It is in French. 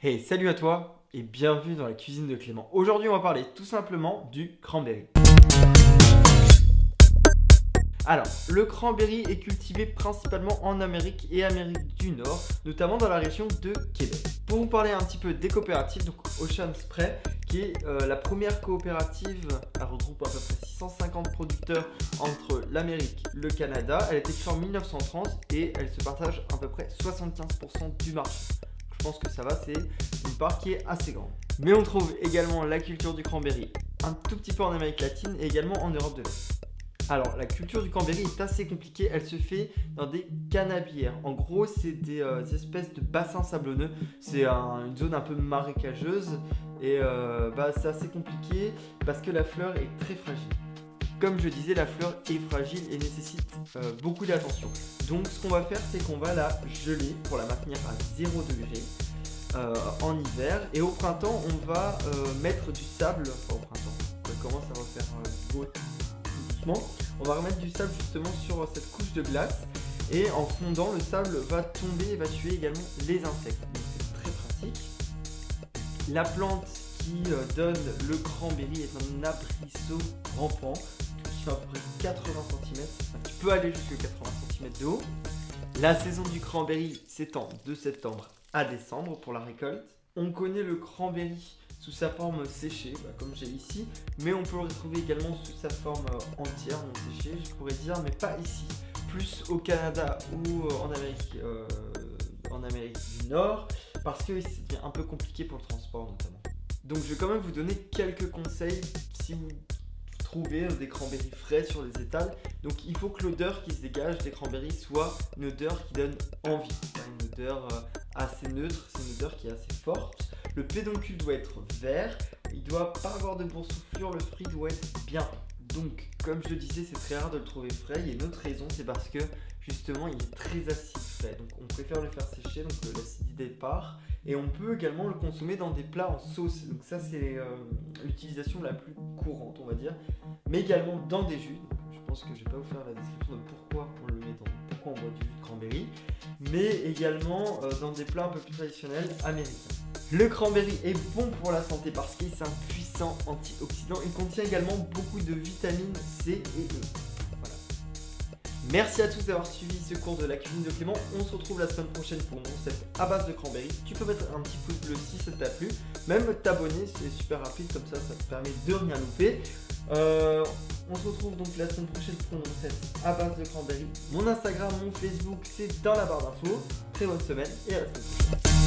Hey, salut à toi et bienvenue dans la cuisine de Clément. Aujourd'hui, on va parler tout simplement du cranberry. Alors, le cranberry est cultivé principalement en Amérique et Amérique du Nord, notamment dans la région de Québec. Pour vous parler un petit peu des coopératives, donc Ocean Spray, qui est la première coopérative, elle regroupe à peu près 650 producteurs entre l'Amérique et le Canada. Elle a été créée en 1930 et elle se partage à peu près 75% du marché. Je pense que ça va, c'est une part qui est assez grande. Mais on trouve également la culture du cranberry un tout petit peu en Amérique latine et également en Europe de l'Est. Alors, la culture du cranberry est assez compliquée, elle se fait dans des canabières. En gros, c'est des espèces de bassins sablonneux, c'est une zone un peu marécageuse et c'est assez compliqué parce que la fleur est très fragile. Comme je disais, la fleur est fragile et nécessite beaucoup d'attention. Donc ce qu'on va faire, c'est qu'on va la geler pour la maintenir à 0 degré en hiver. Et au printemps, on va mettre du sable, enfin au printemps, ça commence à refaire beau tout doucement. On va remettre du sable justement sur cette couche de glace. Et en fondant, le sable va tomber et va tuer également les insectes. Donc c'est très pratique. La plante qui donne le cranberry est un arbrisseau rampant qui fait à peu près 80 cm, tu peux aller jusqu'à 80 cm de haut. La saison du cranberry s'étend de septembre à décembre pour la récolte. On connaît le cranberry sous sa forme séchée, comme j'ai ici, mais on peut le retrouver également sous sa forme entière, non séchée, je pourrais dire, mais pas ici, plus au Canada ou en Amérique du Nord, parce que c'est un peu compliqué pour le transport notamment. Donc je vais quand même vous donner quelques conseils si vous trouvez des cranberries frais sur les étals. Donc il faut que l'odeur qui se dégage des cranberries soit une odeur qui donne envie, une odeur assez neutre, c'est une odeur qui est assez forte. Le pédoncule doit être vert, il ne doit pas avoir de boursouflure, le fruit doit être bien. Donc comme je le disais, c'est très rare de le trouver frais. Il y a une autre raison, c'est parce que justement il est très acide frais, donc on préfère le faire sécher, donc l'acidité part. Et on peut également le consommer dans des plats en sauce, donc ça c'est l'utilisation la plus courante on va dire, mais également dans des jus. Donc, je pense que je ne vais pas vous faire la description de pourquoi on le met dans, pourquoi on boit du jus de cranberry, mais également dans des plats un peu plus traditionnels américains. Le cranberry est bon pour la santé parce qu'il est un puissant antioxydant. Il contient également beaucoup de vitamines C et E. Voilà. Merci à tous d'avoir suivi ce cours de la cuisine de Clément. On se retrouve la semaine prochaine pour une recette à base de cranberry. Tu peux mettre un petit pouce bleu si ça t'a plu. Même t'abonner, c'est super rapide, comme ça te permet de rien louper. On se retrouve donc la semaine prochaine pour une recette à base de cranberry. Mon Instagram, mon Facebook, c'est dans la barre d'infos. Très bonne semaine et à la semaine prochaine.